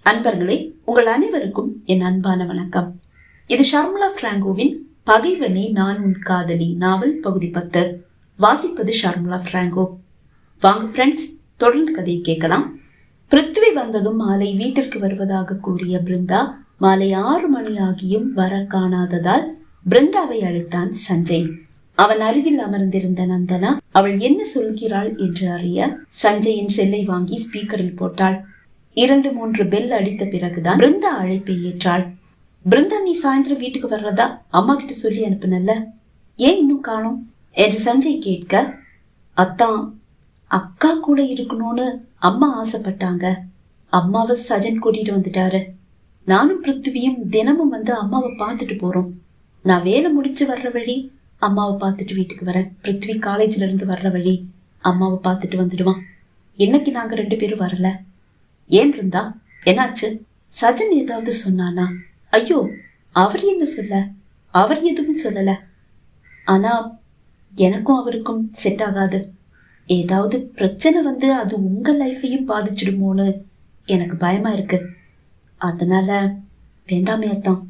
அன்பர்களே, உங்கள் அனைவருக்கும் என் அன்பான வணக்கம். இது ஷர்மிளா பிராங்கோவின் பகைவனே நான் உன் காதலி நாவல் பகுதி 10. வாசிப்பது ஷர்மிளா பிராங்கோ. வாங்க ஃப்ரெண்ட்ஸ், தொடர்ந்து கதையை கேட்கலாம். பிருத்வி வந்ததும் மாலை வீட்டிற்கு வருவதாக கூறிய பிருந்தா மாலை 6 மணி ஆகியும் வர காணாததால் பிருந்தாவை அழைத்தான் சஞ்சய். அவன் அருகில் அமர்ந்திருந்த நந்தனா அவள் என்ன சொல்கிறாள் என்று அறிய சஞ்சயின் செல்லை வாங்கி ஸ்பீக்கரில் போட்டாள். 2-3 பெல் அடித்த பிறகுதான் பிருந்தா அழைப்பை ஏற்றாள். பிருந்தா, நீ சாயந்தரம் வீட்டுக்கு வர்றதா அம்மா கிட்ட சொல்லி அனுப்புனல்ல, ஏன் இன்னும் காணோம் என்று சஞ்சய் கேட்க, அத்தான் அக்கா கூட இருக்கணும்னு அம்மா ஆசைப்பட்டாங்க. அம்மாவை சஜன் கூட்டிட்டு வந்துட்டாரு. நானும் பிருத்வியும் தினமும் வந்து அம்மாவை பார்த்துட்டு போறோம். நான் வேலை முடிச்சு வர்ற வழி அம்மாவை பார்த்துட்டு வீட்டுக்கு வரேன். பிருத்வி காலேஜ்ல இருந்து வர்ற வழி அம்மாவை பார்த்துட்டு வந்துடுவான். இன்னைக்கு நாங்க 2 பேரும் வரல. ஏன் பிருந்தா, என்னாச்சு? சஜன் ஏதாவது சொன்னானா? ஐயோ, அவர் என்ன சொல்ல? அவர் எதுவும் சொல்லல. ஆனா எனக்கும் அவருக்கும் செட் ஆகாது. ஏதாவது பிரச்சனை வந்து அது உங்க லைஃபையும் பாதிச்சிடுமோன்னு எனக்கு பயமா இருக்கு. அதனால வேண்டாமே அத்தான்,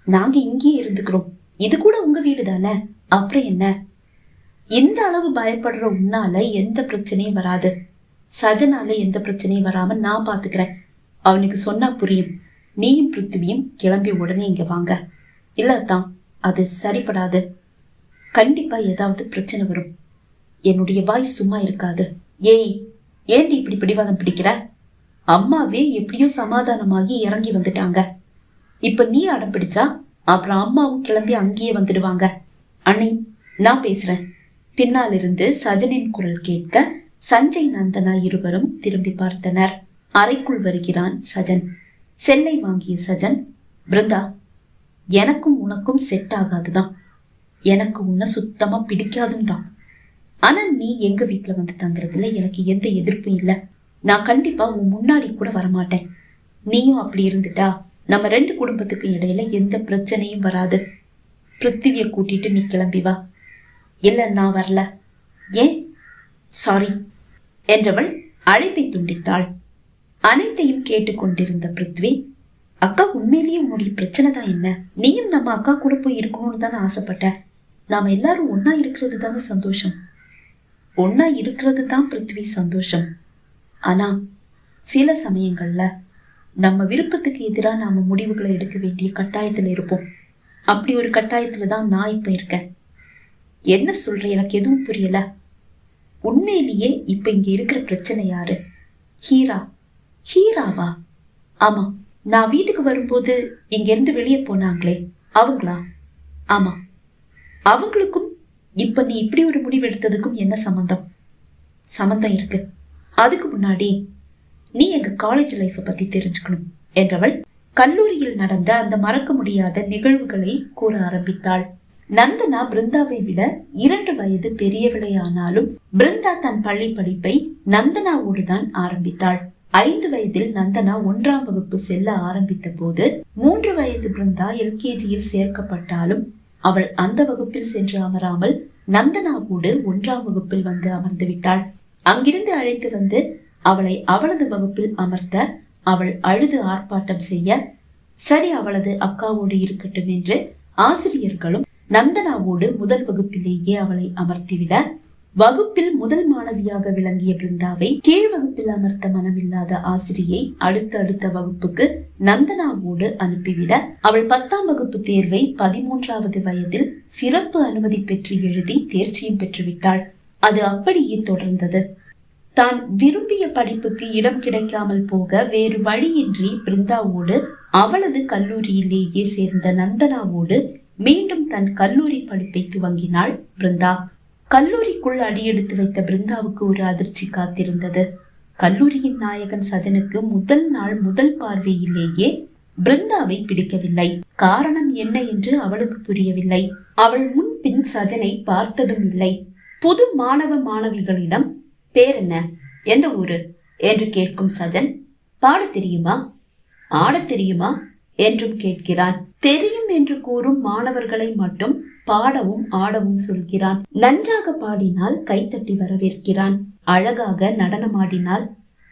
நாங்க இங்கேயே இருந்துக்கிறோம். இது கூட உங்க வீடு தானே, அப்புறம் என்ன? இந்த அளவு பயப்படுற உன்னால எந்த பிரச்சனையும் வராது. சஜனால எந்த பிரச்சனையும் வராம நான் பாத்துக்கிறேன். அவனுக்கு சொன்னா புரியும். நீயும் பிருத்வியும் கிளம்பி உடனே இங்க வாங்க. இல்லத்தான், அது சரிப்படாது. கண்டிப்பா ஏதாவது பிரச்சனை வரும். என்னுடைய வாய் சும்மா இருக்காது. ஏய், ஏண்டி இப்படி பிடிவாதம் பிடிக்கிற? அம்மாவே எப்படியோ சமாதானமாகி இறங்கி வந்துட்டாங்க. இப்ப நீ அடம் பிடிச்சா அப்புறம் அம்மாவும் கிளம்பி அங்கேயே வந்துடுவாங்க. அண்ணி, நான் பேசுறேன். பின்னால் இருந்து சஜனின் குரல் கேட்க சஞ்சய் நந்தனா இருவரும் திரும்பி பார்த்தனர். அறைக்குள் வருகிறான் சஜன். செல்லை வாங்கிய சஜன், பிருந்தா, எனக்கும் உனக்கும் செட் ஆகாதுதான். எனக்கு உன்னை சுத்தமா பிடிக்காதும் தான். ஆனா நீ எங்க வீட்டுல வந்து தங்குறதுல எனக்கு எந்த எதிர்ப்பும் இல்லை. நான் கண்டிப்பா உன் முன்னாடி கூட வரமாட்டேன். நீயும் அப்படி இருந்துட்டா நம்ம 2 குடும்பத்துக்கும் இடையில எந்த பிரச்சனையும் வராது. பிருத்திவிய கூட்டிட்டு நீ கிளம்பி வா. இல்ல, நான் வரல. ஏன்? சாரி என்றவள் அழைப்பை துண்டித்தாள். அனைத்தையும் கேட்டுக்கொண்டிருந்த பிருத்வி, அக்கா, உண்மையிலேயே உன்னுடைய பிரச்சனை தான் என்ன? நீயும் நம்ம அக்கா கூட போய் இருக்கணும்னு தானே ஆசைப்பட்ட. நாம எல்லாரும் ஒன்னா இருக்கிறது தானே சந்தோஷம். ஒன்னா இருக்கிறது தான் பிருத்வி சந்தோஷம். ஆனா சில சமயங்கள்ல நம்ம விருப்பத்துக்கு எதிராக நாம முடிவுகளை எடுக்க வேண்டிய கட்டாயத்துல இருப்போம். அப்படி ஒரு கட்டாயத்துல தான் நான் இப்ப இருக்கேன். என்ன சொல்ற? எனக்கு எதுவும் புரியல. உண்மையிலேயே இப்ப இங்க இருக்கிற பிரச்சனை யாரு? ஹீரா. ஹீராவா? ஆமா, நான் வீட்டுக்கு வரும்போது இங்க இருந்து வெளியே போனாங்களே, அவங்களா? ஆமா. அவங்களுக்கும் இப்ப நீ இப்படி ஒரு முடிவு எடுத்ததுக்கும் என்ன சம்பந்தம்? சம்பந்தம் இருக்கு. அதுக்கு முன்னாடி நீ எங்க காலேஜ் லைஃப பத்தி தெரிஞ்சுக்கணும் என்றவள் கல்லூரியில் நடந்த அந்த மறக்க முடியாத நிகழ்வுகளை கூற ஆரம்பித்தாள். நந்தனா பிருந்தாவை விட 2 வயது பெரியவளே ஆனாலும் பிருந்தா தன் பள்ளி படிப்பை நந்தனாவோடு தான் ஆரம்பித்தாள். 5 வயதில் நந்தனா 1ஆம் வகுப்பு செல்ல ஆரம்பித்த போது 3 வயது பிருந்தா LKGயில் சேர்க்கப்பட்டாலும் அவள் அந்த வகுப்பில் சென்று அமராமல் நந்தனாவோடு 1ஆம் வகுப்பில் வந்து அமர்ந்து விட்டாள். அங்கிருந்து அழைத்து வந்து அவளை அவளது வகுப்பில் அமர்த்த அவள் அழுது ஆர்ப்பாட்டம் செய்ய, சரி அவளது அக்காவோடு இருக்கட்டும் என்று ஆசிரியர்களும் நந்தனாவோடு முதல் வகுப்பிலேயே அவளை அமர்த்திவிட, வகுப்பில் முதல் மாணவியாக விளங்கிய பிருந்தாவை கீழ் வகுப்பில் அமர்த்த மனமில்லாத ஆசிரியை அடுத்த வகுப்புக்கு நந்தனாவோடு அனுப்பிவிட, அவள் 10ஆம் வகுப்பு தேர்வை 13வது வயதில் சிறப்பு அனுமதி பெற்று எழுதி தேர்ச்சியும் பெற்றுவிட்டாள். அது அப்படியே தொடர்ந்தது. தான் விரும்பிய படிப்புக்கு இடம் கிடைக்காமல் போக வேறு வழியின்றி பிருந்தாவோடு அவளது கல்லூரியிலேயே சேர்ந்த நந்தனாவோடு மீண்டும் தன் கல்லூரி படிப்பை துவங்கினாள் பிருந்தா. கல்லூரிக்குள் அடியெடுத்து வைத்த பிருந்தாவுக்கு ஒரு அதிர்ச்சி காத்திருந்தது. கல்லூரியின் நாயகன் சஜனுக்கு முதல் நாள் முதல் பார்வையிலேயே பிருந்தாவை பிடிக்கவில்லை. காரணம் என்ன என்று அவளுக்கு புரியவில்லை. அவள் முன்பின் சஜனை பார்த்ததும் இல்லை. புது மாணவ மாணவிகளிடம் பேர் என்ன, எந்த ஊரு என்று கேட்கும் சஜன், பாட தெரியுமா, ஆட தெரியுமா என்றும் கேட்கிறான். தெரியும் என்று கூறும் மாணவர்களை மட்டும் பாடவும் ஆடவும் சொல்கிறான். நன்றாக பாடினால் கைத்தட்டி வரவேற்கிறான். அழகாக நடனமாடினால்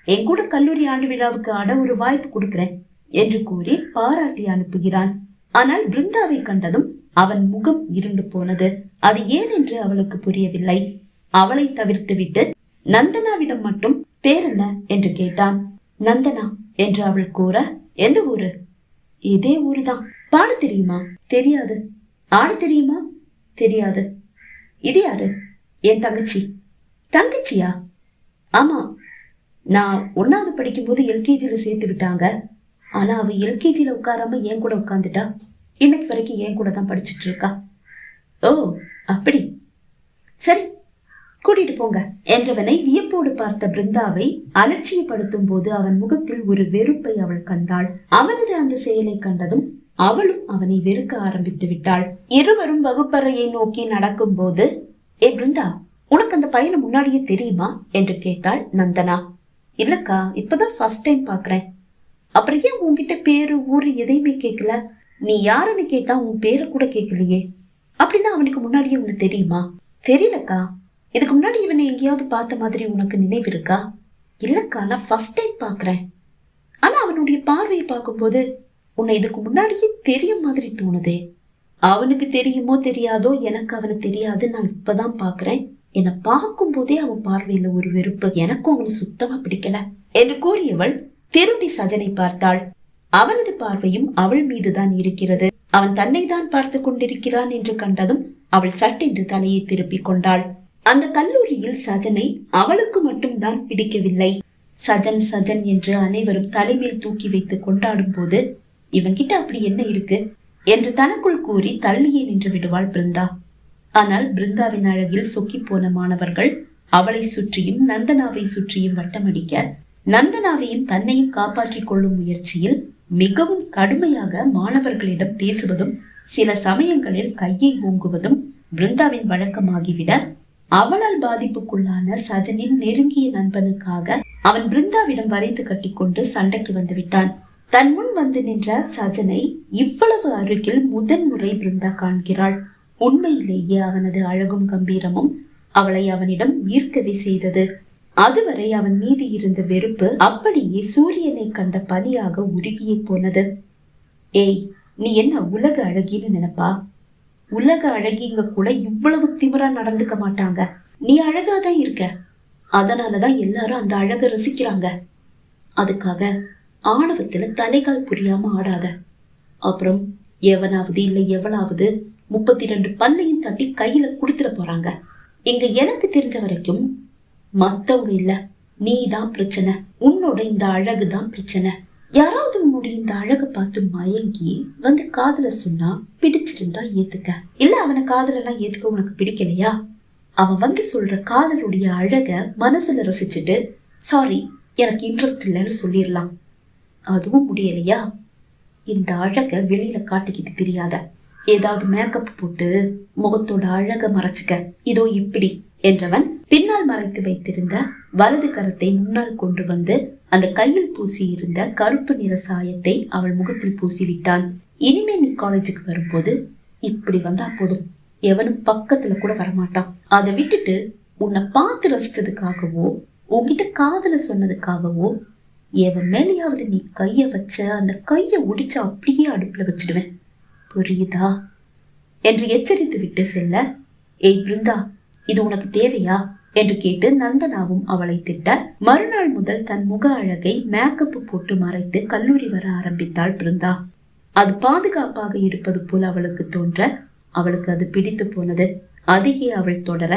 என் கூட கல்லூரி ஆண்டு விழாவுக்கு ஆட ஒரு வாய்ப்பு கொடுக்கிறேன் என்று கூறி பாராட்டி அனுப்புகிறான். ஆனால் பிருந்தாவை கண்டதும் அவன் முகம் இருண்டு போனது. அது ஏன் என்று அவளுக்கு புரியவில்லை. அவளை தவிர்த்து விட்டு நந்தனாவிடம் மட்டும் பேர் என்ன என்று கேட்டான். நந்தனா என்று அவள் கூற, எந்த ஊரு? இதே ஊருதான். பாட தெரியுமா? தெரியாது. ஆட தெரியுமா? தெரியாது. இது யாரு? என் தங்கச்சி. தங்கச்சியா? ஆமா, நான் 1வது படிக்கும் போது எல்கேஜில சேர்த்து விட்டாங்க. ஆனா அவ எல்கேஜில உட்காராம என் கூட உட்காந்துட்டா. இன்னைக்கு வரைக்கும் என் கூட தான் படிச்சுட்டு இருக்கா. ஓ, அப்படி, சரி, கூட்டிட்டு போங்க என்றவனை வியப்போடு பார்த்த பிருந்தாவை அலட்சியப்படுத்தும் போது அவன் முகத்தில் ஒரு வெறுப்பை அவள் கண்டாள். அவனது அந்த செயலை கண்டதும் அவளும் அவனை வெறுக்க ஆரம்பித்து விட்டாள். இருவரும் வகுப்பறையை நோக்கி நடக்கும் போது, ஏ பிருந்தா, உனக்கு அந்த பையனை முன்னாடியே தெரியுமா என்று கேட்டாள் நந்தனா. இல்லக்கா, இப்பதான் ஃபர்ஸ்ட் டைம் பாக்குறேன். அப்புறம் ஏன் உன்கிட்ட பேரு ஊரு எதையுமே கேட்கல? நீ யாருன்னு கேட்டா உன் பேரை கூட கேட்கலையே. அப்படின்னா அவனுக்கு முன்னாடியே உனக்கு தெரியுமா? தெரியலக்கா. இதுக்கு முன்னாடி இவனை எங்கேயாவது பார்த்த மாதிரி உனக்கு நினைவு இருக்கா? இல்லக்கா, நான் ஃபர்ஸ்ட் டைம் பாக்குறேன். ஆனா அவனுடைய பார்வையை பார்க்கும்போது உன்னை இதுக்கு முன்னாடியே தெரியும் மாதிரி தோணுதே. அவனுக்கு தெரியுமோ தெரியாதோ, எனக்கு அவனை தெரியாது. நான் இப்பதான் பாக்குறேன். என்னை பார்க்கும் போதே அவன் பார்வையில ஒரு வெறுப்பு. எனக்கும் அவனை சுத்தமா பிடிக்கல என்று கூறியவள் திரும்பி சஜனை பார்த்தாள். அவனது பார்வையும் அவள் மீதுதான் இருக்கிறது. அவன் தன்னை தான் பார்த்து கொண்டிருக்கிறான் என்று கண்டதும் அவள் சட்டென்று தலையை திருப்பிக் கொண்டாள். அந்த கல்லூரியில் சஜனை அவளுக்கு மட்டும்தான் பிடிக்கவில்லை. சஜன் சஜன் என்று அனைவரும் தலைமையில் தூக்கி வைத்து கொண்டாடும் போது இவன்கிட்ட அப்படி என்ன இருக்கு என்று தனக்குள் கூறி தள்ளியே நின்று விடுவாள் பிருந்தா. ஆனால் பிருந்தாவின் அழகில் சொக்கி போன மாணவர்கள் அவளை சுற்றியும் நந்தனாவை சுற்றியும் வட்டமடிக்க, நந்தனாவையும் தன்னையும் காப்பாற்றிக் கொள்ளும் முயற்சியில் மிகவும் கடுமையாக மாணவர்களிடம் பேசுவதும் சில சமயங்களில் கையை ஓங்குவதும் பிருந்தாவின் வழக்கமாகிவிட, அவளால் பாதிப்புக்குள்ளான சஜனின் நெருங்கிய நண்பனுக்காக அவன் பிருந்தாவிடம் வரைந்து கட்டிக்கொண்டு சண்டைக்கு வந்து விட்டான். தன் முன் வந்து நின்ற சஜனை இவ்வளவு அருகில் முதன்முறை பிருந்தா காண்கிறாள். உண்மையிலேயே அவனது அழகும் கம்பீரமும் அவளை அவனிடம் ஈர்க்கவே செய்தது. அதுவரை அவன் மீது இருந்த வெறுப்பு அப்படியே சூரியனை கண்ட பனியாக உருகியே போனது. ஏய், நீ என்ன உலக அழகின்னு நினைப்பா? உலக அழகிங்க கூட இவ்வளவு திமிரா நடந்துக்க மாட்டாங்க. நீ அழகாதான் இருக்க, அதனாலதான் எல்லாரும் அந்த அழக ரசிக்கிறாங்க. அதுக்காக ஆணவத்துல தலைகால் புரியாம ஆடாத. அப்புறம் எவனாவது இல்ல எவனாவது 32 பல்லையும் தட்டி கையில குடுத்துட போறாங்க. இங்க எனக்கு தெரிஞ்ச வரைக்கும் மத்தவங்க இல்ல, நீ தான் பிரச்சனை. உன்னோட இந்த அழகுதான் பிரச்சனை. யாராவது உன்னுடைய இந்த அழக பார்த்து மயங்கி வந்து காதல சொன்னா பிடிச்சிருந்தா ஏத்துக்க. இல்ல அவனை காதலெல்லாம் ஏத்துக்க உனக்கு பிடிக்கலையா? அவன் வந்து சொல்ற காதலுடைய அழக மனசுல ரசிச்சுட்டு சாரி எனக்கு இன்ட்ரெஸ்ட் இல்லைன்னு சொல்லிடலாம். அதுவும் முடியலையா? இந்த அழக வெளியில காட்டிக்கிட்டு தெரியாத. ஏதாவது மேக்கப் போட்டு முகத்தோட அழக மறைச்சுக்க. இதோ இப்படி என்றவன் பின்னால் மறைத்து வைத்திருந்த வலது கரத்தை முன்னால் கொண்டு வந்து அந்த கையில் பூசி இருந்த கருப்பு நிற சாயத்தை அவள் முகத்தில் பூசிவிட்டான். இனிமே நீ காலேஜுக்கு வரும்போது இப்படி வந்தா போதும், எவனும் பக்கத்துல கூட வரமாட்டான். அதை விட்டுட்டு உன்னை பார்த்து ரசிச்சதுக்காகவோ உன்கிட்ட காதல சொன்னதுக்காகவோ எவன் மேலேயாவது நீ கைய வச்ச அந்த கைய உடிச்சு அப்படியே அடுப்புல வச்சிடுவேன், புரியுதா என்று எச்சரித்து விட்டு செல்ல, ஏய் பிருந்தா, இது உனக்கு தேவையா என்று கேட்டு நந்தனாவும் அவளை திட்ட, மறுநாள் முதல் தன் முக அழகை மேக்கப் போட்டு மறைத்து கல்லூரி வர ஆரம்பித்தாள் பிருந்தா. அது பாதுகாப்பாக இருப்பது போல் அவளுக்கு தோன்ற அவளுக்கு அது பிடித்து போனது. அதையே அவள் தொடர,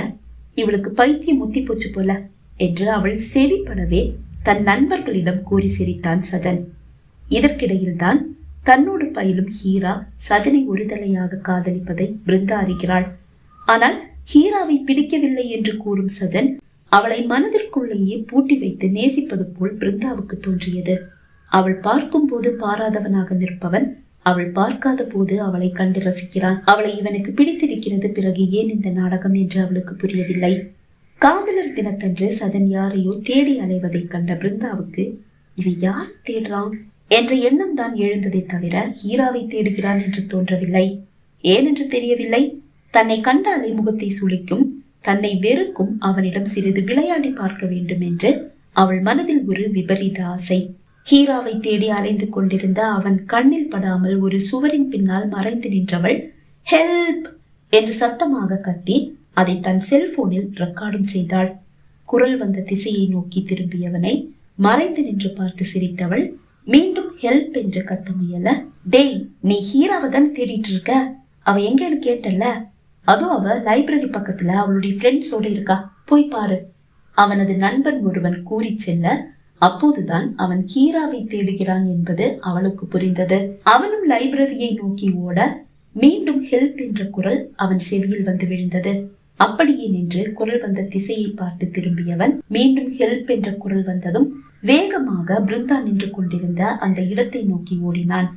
இவளுக்கு பைத்தியம் முத்தி போச்சு போல என்று அவள் செவிப்படவே தன் நண்பர்களிடம் கூறி சிரித்தான் சஜன். இதற்கிடையில் தான் தன்னோடு பயிலும் ஹீரா சஜனை ஒருதலையாக காதலிப்பதை பிருந்தா அறிகிறாள். ஆனால் ஹீராவை பிடிக்கவில்லை என்று கூறும் சஜன் அவளை மனதிற்குள்ளேயே பூட்டி வைத்து நேசிப்பது போல் பிருந்தாவுக்கு தோன்றியது. அவள் பார்க்கும் போது பாராதவனாக நிற்பவன் அவள் பார்க்காத போது அவளை கண்டு ரசிக்கிறான். அவளை இவனுக்கு பிடித்திருக்கிறது, பிறகு ஏன் இந்த நாடகம் என்று அவளுக்கு புரியவில்லை. காதலர் தினத்தன்று சஜன் யாரையோ தேடி அலைவதை கண்ட பிருந்தாவுக்கு இவன் யாரை தேடுறான் என்ற எண்ணம் தான் எழுந்ததை தவிர ஹீராவை தேடுகிறான் என்று தோன்றவில்லை. ஏனென்று தெரியவில்லை. தன்னை கண்டாலே முகத்தை சுளிக்கும், தன்னை வெறுக்கும் அவனிடம் சிறிது விளையாடி பார்க்க வேண்டும் என்று அவள் மனதில் ஒரு விபரீத ஆசை. ஹீராவை தேடி அலைந்து கொண்டிருந்த அவன் கண்ணில் படாமல் ஒரு சுவரின் பின்னால் மறைந்து நின்றவள் ஹெல்ப் என்று சத்தமாக கத்தி அதை தன் செல்போனில் ரெக்கார்டும் செய்தாள். குரல் வந்த திசையை நோக்கி திரும்பியவனை மறைந்து நின்று பார்த்து சிரித்தவள் மீண்டும் ஹெல்ப் என்று கத்த முயல. டேய், நீ ஹீராவை தான் தேடிட்டு இருக்க? அவ எங்கன்னு கேட்டல? அதோ அவ லைப்ரரி பக்கத்துல அவளுடைய ஃப்ரெண்ட்ஸோட இருக்கா, போய் பாரு. அவனது நண்பன் ஒருவன் கூறி செல்ல அப்போதுதான் அவன் ஹீராவை தேடுகிறான் என்பது அவளுக்கு புரிந்தது. அவனும் லைப்ரரியை நோக்கி ஓட மீண்டும் ஹெல்ப் என்ற குரல் அவன் செவியில் வந்து விழுந்தது. அப்படியே நின்று குரல் வந்த திசையை பார்த்து திரும்பியவன் மீண்டும் ஹெல்ப் என்ற குரல் வந்ததும் வேகமாக பிருந்தா நின்று கொண்டிருந்த அந்த இடத்தை நோக்கி ஓடினான்.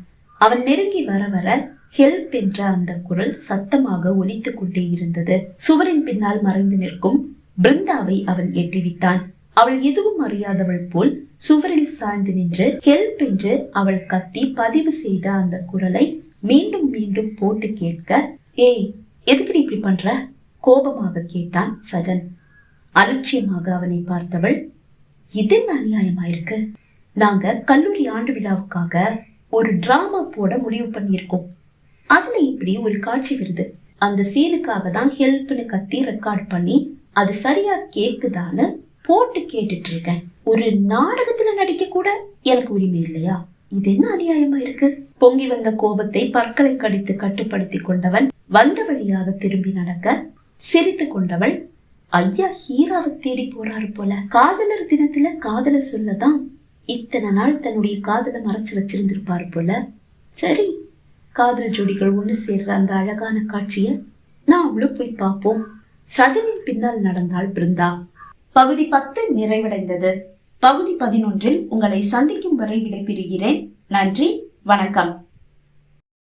அவன் நெருங்கி வர வர ஹெல்ப் என்ற அந்த குரல் சத்தமாக ஒலித்துக் கொண்டே இருந்தது. சுவரின் பின்னால் மறைந்து நிற்கும் பிருந்தாவை அவன் எட்டிவிட்டான். அவள் எதுவும் அறியாதவள் போல் சுவரில் சாய்ந்து நின்று ஹெல்ப் என்று அவள் கத்தி பதிவு செய்த அந்த குரலை மீண்டும் மீண்டும் போட்டு கேட்க, ஏய், எதுக்கு இப்படி பண்ற? கோபமாக கேட்டான் சஜன். அலட்சியமாக அவனை பார்த்தவள், இது என்ன அநியாயமாயிருக்கு? நாங்க கல்லூரி ஆண்டு விழாவுக்காக ஒரு டிராமா போட முடிவு பண்ணியிருக்கோம். அதுல இப்படி ஒரு காட்சி வருது. அந்த சீனுக்காக தான் ஹெல்ப்னு கத்தி ரெக்கார்ட் பண்ணி அது சரியா கேக்குதான்னு போட்டு கேட்டுட்டு இருக்கேன். ஒரு நாடகத்துல நடிக்க கூட எனக்கு உரிமை இல்லையா? இது என்ன அநியாயமா இருக்கு? பொங்கி வந்த கோபத்தை பற்களை கடித்து கட்டுப்படுத்தி கொண்டவன் வந்த வழியாக திரும்பி நடக்க சிரித்து கொண்டவள், ஐயா ஹீராவை தேடி போறாரு போல. காதலர் தினத்துல காதல சொல்லதான் இத்தனை நாள் தன்னுடைய காதலை மறைச்சு வச்சிருந்திருப்பாரு போல. சரி, காதல் ஜோடிகள் ஒண்ணு சேர்ற அந்த அழகான காட்சிய நாமளும் போய் பார்ப்போம். சஜனின் பின்னால் நடந்தாள் பிருந்தா. பகுதி 10 நிறைவடைந்தது. பகுதி 11 உங்களை சந்திக்கும் வரை விடைபெறுகிறேன். நன்றி, வணக்கம்.